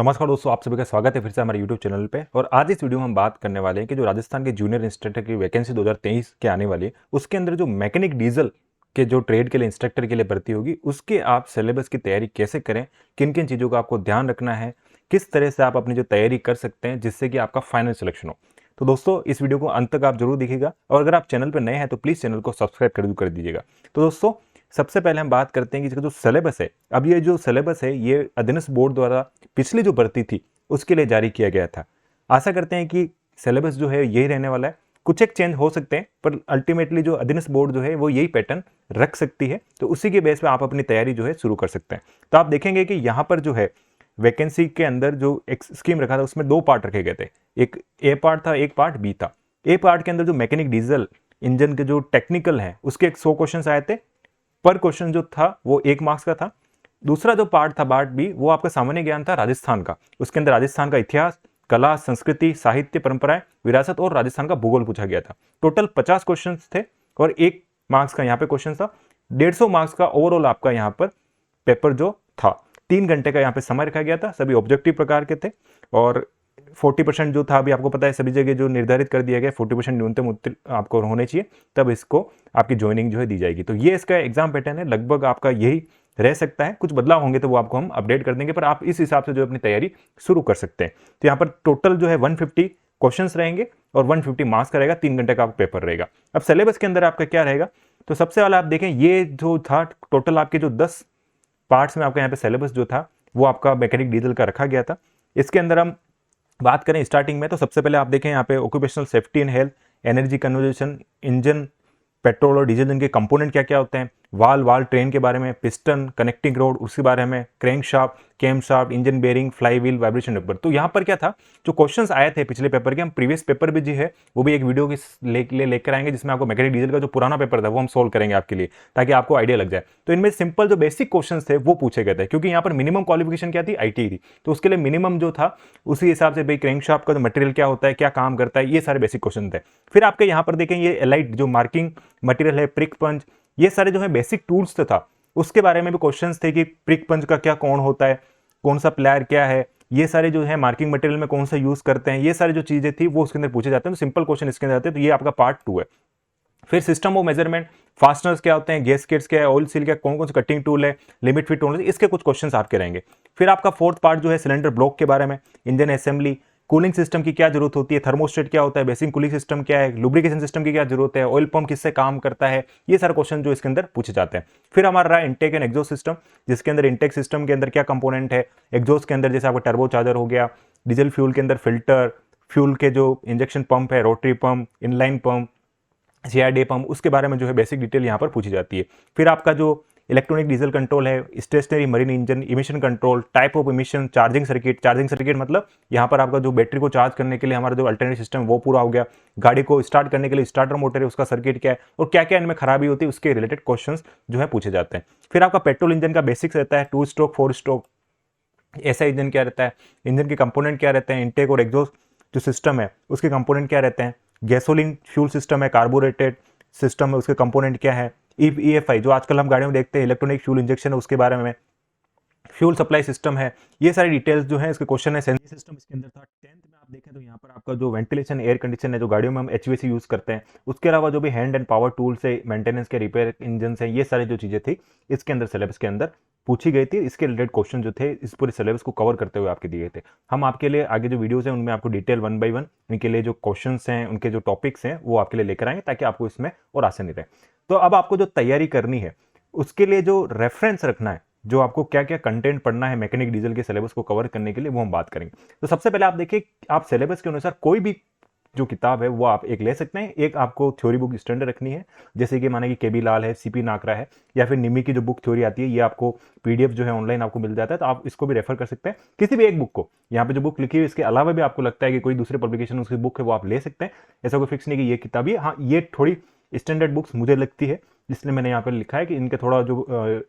नमस्कार दोस्तों, आप सभी का स्वागत है फिर से हमारे YouTube चैनल पे। और आज इस वीडियो में हम बात करने वाले हैं कि जो राजस्थान के जूनियर इंस्ट्रक्टर की वैकेंसी 2023 के आने वाली है, उसके अंदर जो मैकेनिक डीजल के जो ट्रेड के लिए इंस्ट्रक्टर के लिए भर्ती होगी, उसके आप सिलेबस की तैयारी कैसे करें, किन किन चीज़ों का आपको ध्यान रखना है, किस तरह से आप अपनी जो तैयारी कर सकते हैं जिससे कि आपका फाइनल सिलेक्शन हो। तो दोस्तों, इस वीडियो को अंत तक आप जरूर देखिएगा और अगर आप चैनल पर नए हैं तो प्लीज़ चैनल को सब्सक्राइब कर दीजिएगा। तो दोस्तों, सबसे पहले हम बात करते हैं कि इसका जो सिलेबस है, अब ये जो सिलेबस है ये अधीनस्थ बोर्ड द्वारा पिछली जो भर्ती थी उसके लिए जारी किया गया था। आशा करते हैं कि सिलेबस जो है यही रहने वाला है। कुछ एक चेंज हो सकते हैं पर अल्टीमेटली जो अधीनस्थ बोर्ड जो है वो यही पैटर्न रख सकती है, तो उसी के बेस पे आप अपनी तैयारी जो है शुरू कर सकते हैं। तो आप देखेंगे कि यहाँ पर जो है वैकेंसी के अंदर जो एक स्कीम रखा था उसमें दो पार्ट रखे गए थे, एक ए पार्ट था, एक पार्ट बी था। ए पार्ट के अंदर जो मैकेनिक डीजल इंजन के जो टेक्निकल है उसके 100 क्वेश्चन आए थे। पर क्वेश्चन जो था वो 1 मार्क्स का था। दूसरा जो पार्ट था पार्ट बी, वो आपका सामान्य ज्ञान था राजस्थान का। उसके अंदर राजस्थान का इतिहास, कला, संस्कृति, साहित्य, परंपराएं, विरासत और राजस्थान का भूगोल पूछा गया था। टोटल 50 क्वेश्चन थे और 1 मार्क्स का यहाँ पे क्वेश्चन था। 150 मार्क्स का ओवरऑल आपका यहाँ पर पेपर जो था। 3 घंटे का यहाँ पे समय रखा गया था, सभी ऑब्जेक्टिव प्रकार के थे। और 40% जो था, अभी आपको पता है सभी जगह जो निर्धारित कर दिया गया 40% न्यूनतम उत्तीर्ण आपको होने चाहिए, तब इसको आपकी ज्वाइनिंग जो है दी जाएगी। तो ये इसका एग्जाम पैटर्न है, लगभग आपका यही रह सकता है। कुछ बदलाव होंगे तो वो आपको हम अपडेट कर देंगे, पर आप इस हिसाब से जो अपनी तैयारी शुरू कर सकते हैं। तो यहाँ पर टोटल जो है 150 क्वेश्चंस रहेंगे और 150 मार्क्स का रहेगा। 3 घंटे का पेपर रहेगा। अब सिलेबस के अंदर आपका क्या रहेगा, तो सबसे पहले आप देखें ये जो था टोटल आपके जो 10 पार्ट्स में आपका यहाँ पे सिलेबस जो था वो आपका मैकेनिक डीजल का रखा गया था। इसके अंदर हम बात करें स्टार्टिंग में, तो सबसे पहले आप देखें यहाँ पे occupational safety and health, energy conversation, engine, petrol और डीजल इनके कंपोनेंट क्या क्या होते हैं, वाल ट्रेन के बारे में, पिस्टन, कनेक्टिंग रोड उसके बारे में, crankshaft, camshaft, engine bearing, flywheel, vibration rubber. तो यहाँ पर क्या था, जो क्वेश्चंस आए थे पिछले पेपर के, हम प्रीवियस पेपर भी जो है वो भी एक वीडियो की लेकर आएंगे जिसमें आपको मैकेनिक डीजल का जो पुराना पेपर था वो हम सोल्व करेंगे आपके लिए, ताकि आपको आइडिया लग जाए। तो इनमें सिंपल जो बेसिक क्वेश्चन थे वो पूछे गए थे, क्योंकि यहाँ पर मिनिमम क्वालिफिकेशन क्या थी, आईटी थी। तो उसके लिए मिनिमम जो था उसी हिसाब से भाई क्रैंक शाफ्ट का जो मटेरियल क्या होता है, क्या काम करता है, ये सारे बेसिक क्वेश्चन थे। फिर आपके यहाँ पर देखें ये एलाइट जो मार्किंग मटेरियल है, प्रिक पंच, ये सारे जो है बेसिक टूल्स था, उसके बारे में भी क्वेश्चंस थे कि प्रिक पंच का क्या कौन होता है, कौन सा प्लायर क्या है, ये सारे जो है मार्किंग मटेरियल में कौन सा यूज करते हैं, ये सारी जो चीजें थी वो उसके अंदर पूछे जाते हैं। तो सिंपल क्वेश्चन इसके अंदर आते हैं। तो ये आपका पार्ट 2 है। फिर सिस्टम ऑफ मेजरमेंट, फास्टनर्स क्या होते हैं, गैस किट्स क्या है, ऑयल सील क्या, कौन कौन से कटिंग टूल है, लिमिट फिट टूल, इसके कुछ क्वेश्चंस आपके रहेंगे। फिर आपका फोर्थ पार्ट जो है सिलेंडर ब्लॉक के बारे में, इंजन असेंबली, कूलिंग सिस्टम की क्या जरूरत होती है, थर्मोस्टेट क्या होता है, बेसिक कूलिंग सिस्टम क्या है, लुब्रिकेशन सिस्टम की क्या जरूरत है, ऑयल पंप किससे काम करता है, ये सारे क्वेश्चन जो इसके अंदर पूछे जाते हैं। फिर हमारा रहा इंटेक एंड एग्जॉस्ट सिस्टम, जिसके अंदर इंटेक सिस्टम के अंदर क्या कंपोनेंट है, एग्जॉस्ट के अंदर जैसे आपका टर्बो चार्जर हो गया, डीजल फ्यूल के अंदर फिल्टर, फ्यूल के जो इंजेक्शन पंप है, rotary pump, inline pump, CRD pump, उसके बारे में जो है बेसिक डिटेल यहाँ पर पूछी जाती है। फिर आपका जो इलेक्ट्रॉनिक डीजल कंट्रोल है, stationary marine engine, emission control, type of emission, charging circuit मतलब यहाँ पर आपका जो बैटरी को चार्ज करने के लिए हमारा जो अल्टरनेट सिस्टम वो पूरा हो गया, गाड़ी को स्टार्ट करने के लिए स्टार्टर मोटर है उसका सर्किट क्या है और क्या क्या इनमें खराबी होती है, उसके रिलेटेड क्वेश्चन जो है पूछे जाते हैं। फिर आपका पेट्रोल इंजन का बेसिक्स रहता है, 2 स्ट्रोक 4 स्ट्रोक, ऐसा इंजन क्या रहता है, इंजन के कंपोनेंट क्या रहते हैं, इंटेक और एग्जॉस्ट जो सिस्टम है उसके कंपोनेंट क्या रहते हैं, गैसोलीन फ्यूल सिस्टम है, कार्बोरेटेड सिस्टम है उसके कंपोनेंट क्या है, ईएफआई जो आजकल हम गाड़ियों में देखते हैं, इलेक्ट्रॉनिक फ्यूल इंजेक्शन है उसके बारे में, फ्यूल सप्लाई सिस्टम है, ये सारी डिटेल्स जो है इसके क्वेश्चन है। सेंसर सिस्टम इसके अंदर था। 10th में आप देखें तो यहाँ पर आपका जो वेंटिलेशन एयर कंडीशन है जो गाड़ियों में हम एचवीएसी यूज करते हैं, उसके अलावा जो भी हैंड एंड पावर टूल्स है, मेंटेनेंस के, रिपेयर इंजन है, ये सारी जो चीजें थी इसके अंदर सिलेबस के अंदर पूछी गई थी। इसके रिलेटेड क्वेश्चन जो थे इस पूरे सिलेबस को कवर करते हुए आपके दिए थे। हम आपके लिए आगे जो वीडियोस हैं उनमें आपको डिटेल 1 by 1 इनके लिए जो क्वेश्चंस हैं, उनके जो टॉपिक्स हैं वो आपके लिए लेकर आएंगे, ताकि आपको इसमें और आसानी रहे। तो अब आपको जो तैयारी करनी है उसके लिए जो रेफरेंस रखना है, जो आपको क्या क्या कंटेंट पढ़ना है मैकेनिक डीजल के सिलेबस को कवर करने के लिए, वो हम बात करेंगे। तो सबसे पहले आप देखिए, आप सिलेबस के अनुसार कोई भी जो किताब है वो आप एक ले सकते हैं। एक आपको थ्योरी बुक स्टैंडर्ड रखनी है, जैसे कि माने कि केबी लाल है, सीपी नाकरा है, या फिर निमी की जो बुक थ्योरी आती है, ये आपको पीडीएफ जो है ऑनलाइन आपको मिल जाता है, तो आप इसको भी रेफर कर सकते हैं। किसी भी एक बुक को, यहाँ पे जो बुक लिखी है इसके अलावा भी आपको लगता है कि कोई दूसरे पब्लिकेशन उसकी बुक है वो आप ले सकते हैं। ऐसा कोई फिक्स नहीं कि ये किताब ही, हाँ ये थोड़ी स्टैंडर्ड बुक्स मुझे लगती है, इसलिए मैंने यहाँ पर लिखा है कि इनके थोड़ा जो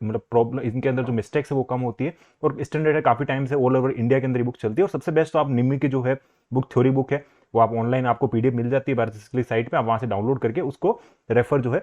मतलब प्रॉब्लम, इनके अंदर जो मिस्टेक्स है वो कम होती है और स्टैंडर्ड है, काफी टाइम से ऑल ओवर इंडिया के अंदर ये बुक चलती है। और सबसे बेस्ट तो आप निमी की जो है बुक थ्योरी बुक है वो आप ऑनलाइन आपको पीडीएफ मिल जाती है भारत साइट पे, आप वहां से डाउनलोड करके उसको रेफर जो है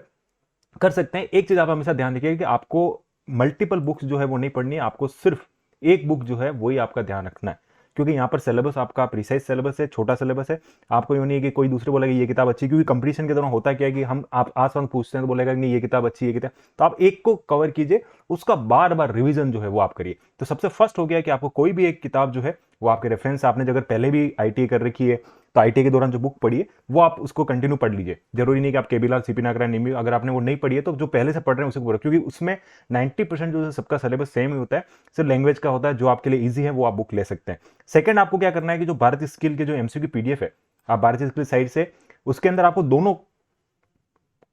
कर सकते हैं। एक चीज आप हमेशा ध्यान रखिएगा कि आपको मल्टीपल बुक्स जो है वो नहीं पढ़नी है, आपको सिर्फ एक बुक जो है वही आपका ध्यान रखना है। क्योंकि यहाँ पर सिलेबस आपका प्रिसाइज सिलेबस है, छोटा सिलेबस है। आपको ये नहीं है कि कोई दूसरे बोलेगा ये किताब अच्छी, क्योंकि कंपटीशन के दौरान होता क्या है कि हम आप आस-पास पूछते हैं तो बोलेगा कि नहीं ये किताब अच्छी है, ये किताब, तो आप एक को कवर कीजिए, उसका बार-बार रिवीजन जो है वो आप करिए। तो सबसे फर्स्ट हो गया कि आपको कोई भी एक किताब जो है वो आपके रेफरेंस, आपने अगर पहले भी आईटीआई कर रखी है तो आईटीआई के दौरान जो बुक पढ़ी है वो आप उसको कंटिन्यू पढ़ लीजिए। जरूरी नहीं कि आप केबी लाल, सीपी नागरा, निम्मी, अगर आपने वो नहीं पढ़ी है तो जो पहले से पढ़ रहे हैं उसे पढ़ो, क्योंकि उसमें 90% जो सबका सिलेबस सेम ही होता है, सिर्फ लैंग्वेज का होता है। जो आपके लिए ईजी है वो आप बुक ले सकते हैं। सेकंड, आपको क्या करना है कि जो भारत स्किल के जो एमसीक्यू पीडीएफ है, आप भारत स्किल साइट से, उसके अंदर आपको दोनों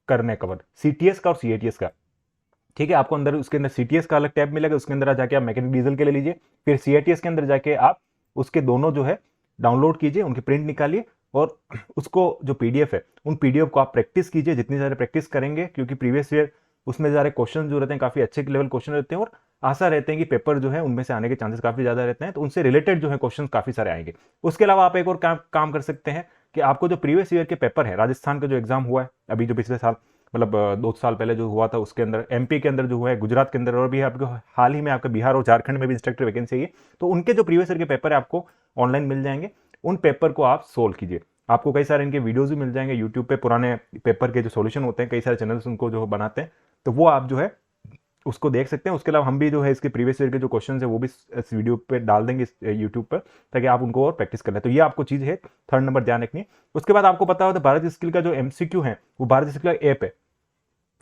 करने कवर, सीटीएस का और सीएटीएस का। ठीक है, आपको अंदर उसके अंदर सीटीएस का अलग टैब मिलेगा, उसके अंदर जाके आप मैकेनिक डीजल के लिए लीजिए, फिर सीएटीएस के अंदर जाके आप उसके दोनों जो है डाउनलोड कीजिए, उनकी प्रिंट निकालिए और उसको जो पीडीएफ है उन पीडीएफ को आप प्रैक्टिस कीजिए। जितनी ज़्यादा प्रैक्टिस करेंगे, क्योंकि प्रीवियस ईयर उसमें सारे क्वेश्चन जो रहते हैं काफ़ी अच्छे लेवल क्वेश्चन रहते हैं और आशा रहते हैं कि पेपर जो है उनमें से आने के चांसेस काफ़ी ज़्यादा रहते हैं, तो उनसे रिलेटेड जो है क्वेश्चन काफ़ी सारे आएंगे। उसके अलावा आप एक और काम कर सकते हैं कि आपको जो प्रीवियस ईयर के पेपर है, राजस्थान का जो एग्जाम हुआ है अभी, जो पिछले साल मतलब 2 साल पहले जो हुआ था, उसके अंदर एमपी के अंदर जो हुआ है, गुजरात के अंदर, और भी आपको हाल ही में आपका बिहार और झारखंड में भी इंस्ट्रक्टर वैकेंसी है, तो उनके जो प्रीवियस ईयर के पेपर है आपको ऑनलाइन मिल जाएंगे। उन पेपर को आप सोल्व कीजिए। आपको कई सारे इनके वीडियोज भी मिल जाएंगे यूट्यूब पे, पुराने पेपर के जो सोल्यूशन होते हैं, कई सारे चैनल्स उनको जो बनाते हैं, तो वो आप जो है उसको देख सकते हैं। उसके अलावा हम भी जो है इसके प्रीवियस ईयर के जो क्वेश्चन है वो भी इस वीडियो पे डाल देंगे यूट्यूब पर, ताकि आप उनको और प्रैक्टिस कर लें। तो ये आपको चीज़ है थर्ड नंबर ध्यान रखनी है। उसके बाद आपको पता हो तो भारत स्किल का जो एमसीक्यू है वो भारत स्किल का ऐप है,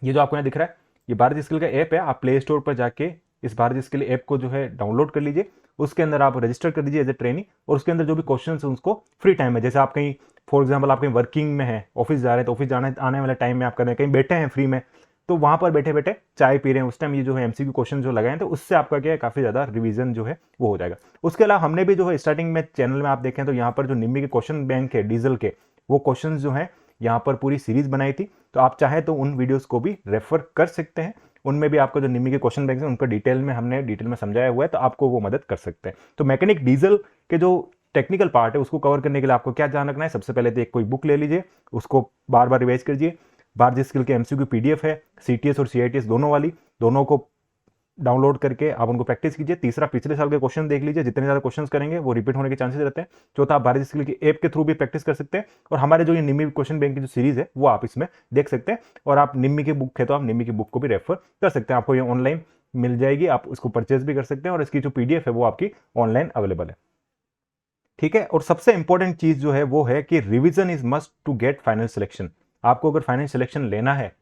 ये जो आपको यहाँ दिख रहा है ये भारत स्किल का ऐप है। आप प्ले स्टोर पर जाके इस भारत स्किल ऐप को जो है डाउनलोड कर लीजिए, उसके अंदर आप रजिस्टर कर दीजिए एज ए ट्रेनिंग, और उसके अंदर जो भी क्वेश्चन है उसको फ्री टाइम में, जैसे आप कहीं फॉर एग्जाम्पल आप कहीं वर्किंग में है, ऑफिस जा रहे हैं, तो ऑफिस जाने आने वाले टाइम में आप कर रहे हैं, कहीं बैठे हैं फ्री में, तो वहां पर बैठे बैठे चाय पी रहे हैं, उस टाइम ये जो है एमसीक्यू क्वेश्चन जो लगाए, तो उससे आपका क्या है काफी ज्यादा रिवीजन जो है वो हो जाएगा। उसके अलावा हमने भी जो है स्टार्टिंग में चैनल में आप देखें तो यहाँ पर जो निम्मी के क्वेश्चन बैंक है डीजल के, वो क्वेश्चन जो है यहाँ पर पूरी सीरीज बनाई थी, तो आप चाहे तो उन वीडियोस को भी रेफर कर सकते हैं। उनमें भी आपको जो निम्मी के क्वेश्चन बैंक है उनका डिटेल में समझाया हुआ है, तो आपको वो मदद कर सकते हैं। तो मैकेनिक डीजल के जो टेक्निकल पार्ट है उसको कवर करने के लिए आपको क्या ध्यान रखना है, सबसे पहले तो एक कोई बुक ले लीजिए, उसको बार बार रिवाइज कीजिए। भारत स्किल के एमसीक्यू पीडीएफ है, सीटीएस और सीआईटीएस दोनों वाली, दोनों को डाउनलोड करके आप उनको प्रैक्टिस कीजिए। तीसरा, पिछले साल के क्वेश्चन देख लीजिए, जितने ज्यादा क्वेश्चंस करेंगे वो रिपीट होने के चांसेस रहते हैं। चौथा, आप भारत स्किल की ऐप के थ्रू भी प्रैक्टिस कर सकते हैं, और हमारे जो ये निम्मी क्वेश्चन बैंक की जो सीरीज है वो आप इसमें देख सकते हैं। और आप निम्मी की बुक है तो आप निम्मी की बुक को भी रेफर कर सकते हैं, आपको ये ऑनलाइन मिल जाएगी, आप उसको परचेज भी कर सकते हैं, और इसकी जो पीडीएफ है वो आपकी ऑनलाइन अवेलेबल है। ठीक है, और सबसे इंपॉर्टेंट चीज जो है वो है कि revision is must to get final selection. आपको अगर फाइनल सिलेक्शन लेना है,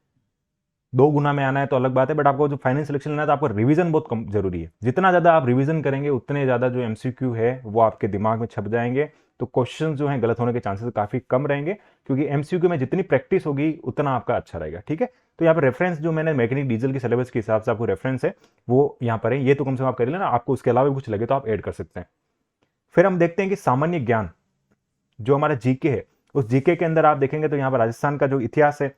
2 गुना में आना है तो अलग बात है, बट आपको जो फाइनल सिलेक्शन लेना है तो आपको रिवीजन बहुत कम जरूरी है। जितना ज्यादा आप रिवीजन करेंगे उतने ज्यादा जो एमसीक्यू है वो आपके दिमाग में छप जाएंगे, तो क्वेश्चन जो हैं गलत होने के चांसेस काफी कम रहेंगे, क्योंकि एमसीक्यू में जितनी प्रैक्टिस होगी उतना आपका अच्छा रहेगा। ठीक है, तो यहाँ पर रेफरेंस जो मैंने मैकेनिक डीजल के सिलेबस के हिसाब से आपको रेफरेंस है वो यहाँ पर है, ये तो कम से कम आप कर लेना, आपको उसके अलावा कुछ लगे तो आप ऐड कर सकते हैं। फिर हम देखते हैं कि सामान्य ज्ञान जो हमारा जीके है, उस जीके के अंदर आप देखेंगे तो यहाँ पर राजस्थान का जो इतिहास है,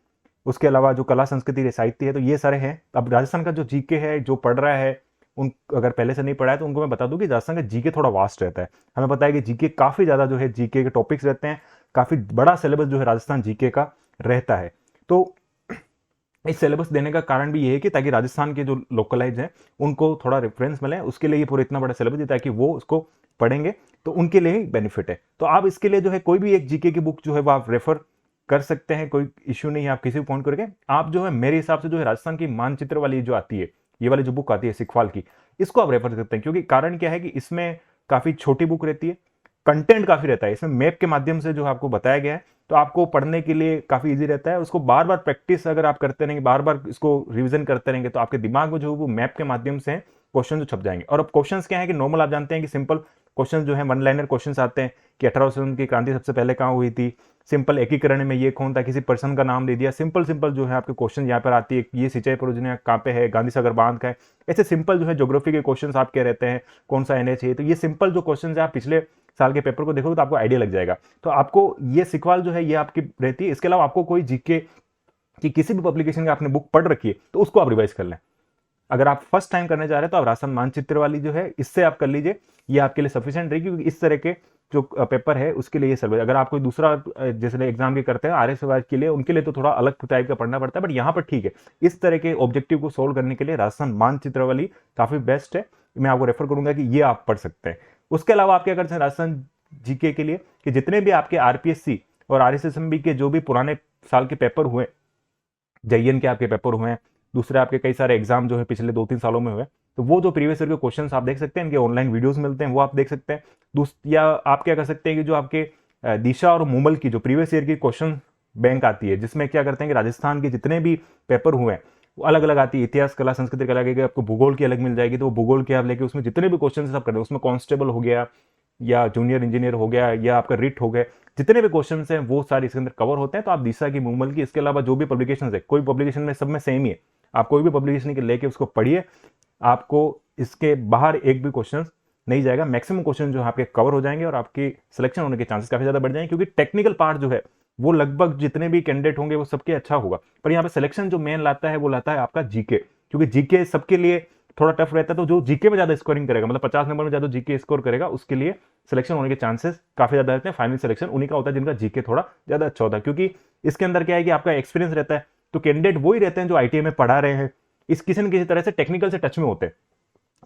उसके अलावा जो कला संस्कृति साहित्य है, तो ये सारे हैं। अब राजस्थान का जो जीके है, जो पढ़ रहा है, उन अगर पहले से नहीं पढ़ा है तो उनको मैं बता दूं कि राजस्थान का जीके थोड़ा वास्ट रहता है। हमें पता है कि जीके काफी ज्यादा जो है जीके के टॉपिक्स रहते हैं, काफी बड़ा सिलेबस जो है राजस्थान जीके का रहता है। तो इस सिलेबस देने का कारण भी ये है कि ताकि राजस्थान के जो लोकलाइज हैं उनको थोड़ा रेफरेंस मिले, उसके लिए ये पूरा इतना बड़ा सिलेबस है ताकि वो उसको पढ़ेंगे तो उनके लिए ही बेनिफिट है। तो आप इसके लिए जो है कोई भी एक जीके की बुक जो है वो आप रेफर कर सकते हैं, कोई इश्यू नहीं है, आप किसी भी पॉइंट करके आप जो है मेरे हिसाब से जो है राजस्थान की मानचित्र वाली जो आती है, ये वाली जो बुक आती है सिखवाल की, इसको आप रेफर कर सकते हैं। क्योंकि कारण क्या है कि इसमें काफी छोटी बुक रहती है, कंटेंट काफी रहता है, इसमें मैप के माध्यम से जो आपको बताया गया है, तो आपको पढ़ने के लिए काफी इजी रहता है। उसको बार बार प्रैक्टिस अगर आप करते रहेंगे, बार बार इसको रिवीजन करते रहेंगे, तो आपके दिमाग में जो वो मैप के माध्यम से क्वेश्चन जो छप जाएंगे। और अब क्वेश्चन क्या है कि नॉर्मल आप जानते हैं कि सिंपल क्वेश्चन जो है वन लाइनर क्वेश्चन आते हैं कि 1800 की क्रांति सबसे पहले कहाँ हुई थी, सिंपल एकीकरण में ये कौन था, किसी पर्सन का नाम दे दिया, सिंपल सिंपल जो है आपके क्वेश्चन यहाँ पर आती है, ये सिंचाई परियोजना कहाँ पे है, गांधी सागर बांध का है। ऐसे सिंपल जो है ज्योग्राफी के क्वेश्चन आपके रहते हैं, कौन सा एनएच है, तो ये सिंपल जो क्वेश्चन है आप पिछले साल के पेपर को देखोगे तो आपको आइडिया लग जाएगा। तो आपको ये सिखवाल जो है ये आपकी रहती है। इसके अलावा आपको कोई जीके की किसी भी पब्लिकेशन की आपने बुक पढ़ रखी है तो उसको आप रिवाइज कर लें। अगर आप फर्स्ट टाइम करने जा रहे हैं तो आप राजस्थान मानचित्र वाली जो है इससे आप कर लीजिए, ये आपके लिए सफिशिएंट रहेगी, क्योंकि इस तरह के जो पेपर है उसके लिए ये सर्वे। अगर आप कोई दूसरा जैसे एग्जाम के करते हैं आर्य समाज के लिए, उनके लिए तो थोड़ा अलग टाइप का पढ़ना पड़ता है, बट यहाँ पर ठीक है, इस तरह के ऑब्जेक्टिव को सोल्व करने के लिए राजस्थान मानचित्र वाली काफी बेस्ट है। मैं आपको रेफर करूंगा कि ये आप पढ़ सकते हैं। उसके अलावा आप क्या करते हैं राजस्थान जीके के लिए कि जितने भी आपके आरपीएससी और आरएसएसएमबी के जो भी पुराने साल के पेपर हुए, जेईएन के आपके पेपर हुए हैं, दूसरे आपके कई सारे एग्जाम जो है पिछले 2-3 सालों में हुए, तो वो जो प्रीवियस ईयर के क्वेश्चंस आप देख सकते हैं, इनके ऑनलाइन वीडियोस मिलते हैं, वो आप देख सकते हैं। या आप क्या कर सकते हैं कि जो आपके दिशा और मूमल की जो प्रीवियस ईयर की क्वेश्चन बैंक आती है, जिसमें क्या करते हैं कि राजस्थान के जितने भी पेपर हुए हैं वो अलग अलग आती है, इतिहास कला संस्कृति कला की आपको भूगोल की अलग मिल जाएगी, तो वो भूगोल की आप लेके उसमें जितने भी क्वेश्चन सब कर रहे हैं, उसमें कांस्टेबल हो गया या जूनियर इंजीनियर हो गया या आपका रिट हो गए, जितने भी क्वेश्चन हैं वो सारे इसके अंदर कवर होते हैं। तो आप दिशा की, मूमल की, इसके अलावा जो भी पब्लिकेशन है, कोई पब्लिकेशन में सब में सेम ही है, आप कोई भी पब्लिकेशन के लेके उसको पढ़िए, आपको इसके बाहर एक भी क्वेश्चन नहीं जाएगा। मैक्सिमम क्वेश्चन जो आपके कवर हो जाएंगे और आपकी सिलेक्शन होने के चांसेस काफी ज्यादा बढ़ जाएंगे, क्योंकि टेक्निकल पार्ट जो है वो लगभग जितने भी कैंडिडेट होंगे वो सबके अच्छा होगा, पर यहाँ पे सिलेक्शन जो मेन लाता है वो लाता है आपका जीके, क्योंकि जीके सबके लिए थोड़ा टफ रहता है। तो जो जीके में ज्यादा स्कोरिंग करेगा, मतलब 50 नंबर में ज्यादा जीके स्कोर करेगा, उसके लिए सिलेक्शन होने के चांसेस काफी ज्यादा रहते हैं। फाइनल सिलेक्शन उन्हीं का होता है जिनका जीके थोड़ा ज्यादा अच्छा होता है, क्योंकि इसके अंदर क्या है कि आपका एक्सपीरियंस रहता है, तो कैंडिडेट वही रहते हैं जो आईटीआई में पढ़ा रहे हैं, इस किसी न किसी तरह से टेक्निकल से टच में होते हैं,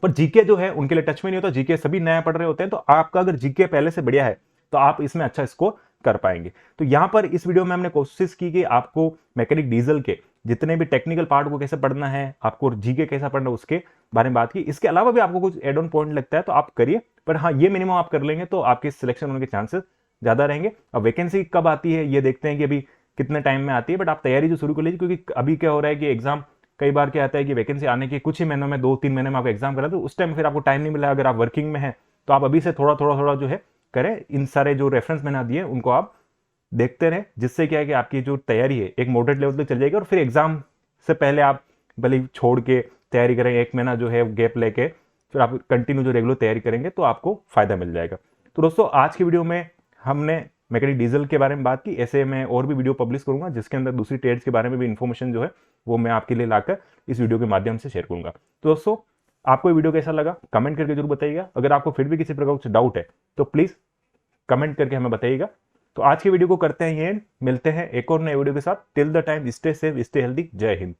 पर जीके जो है उनके लिए टच में नहीं होता, जीके सभी नया पढ़ रहे होते हैं। तो आपका अगर जीके पहले से बढ़िया है तो आप इसमें अच्छा स्कोर कर पाएंगे। तो यहां पर इस वीडियो में हमने कोशिश की कि आपको मैकेनिक डीजल के जितने भी टेक्निकल पार्ट को कैसे पढ़ना है, आपको जीके कैसा पढ़ना है, उसके बारे में बात की। इसके अलावा भी आपको कुछ एड ऑन पॉइंट लगता है तो आप करिए, पर हाँ ये मिनिमम आप कर लेंगे तो आपके सिलेक्शन होने के चांसेस ज्यादा रहेंगे। अब वैकेंसी कब आती है ये देखते हैं कि अभी कितने टाइम में आती है, बट आप तैयारी जो शुरू कर लीजिए, क्योंकि अभी क्या हो रहा है कि एग्जाम कई बार क्या आता है कि वैकेंसी आने के कुछ ही महीनों में, 2-3 महीने में आपको एग्जाम करा, तो उस टाइम फिर आपको टाइम नहीं मिला। अगर आप वर्किंग में हैं तो आप अभी से थोड़ा थोड़ा जो है करें, इन सारे जो रेफरेंस मैंने दिए उनको आप देखते रहें, जिससे क्या है कि आपकी जो तैयारी है एक मॉडरेट लेवल तक चल जाएगी, और फिर एग्जाम से पहले आप भले छोड़ के तैयारी करें, 1 महीना जो है गैप लेके फिर आप कंटिन्यू जो रेगुलर तैयारी करेंगे तो आपको फायदा मिल जाएगा। तो दोस्तों आज की वीडियो में हमने मैकेनिक डीजल के बारे में बात की। ऐसे मैं और भी वीडियो पब्लिश करूंगा जिसके अंदर दूसरी ट्रेड्स के बारे में भी इंफॉर्मेशन जो है वो मैं आपके लिए लाकर इस वीडियो के माध्यम से शेयर करूंगा। तो दोस्तों आपको ये वीडियो कैसा लगा कमेंट करके जरूर बताइएगा। अगर आपको फिर भी किसी प्रकार का डाउट है तो प्लीज कमेंट करके हमें बताइएगा। तो आज की वीडियो को करते हैं ये, मिलते हैं एक और नए वीडियो के साथ। Till the time stay safe, stay healthy. जय हिंद।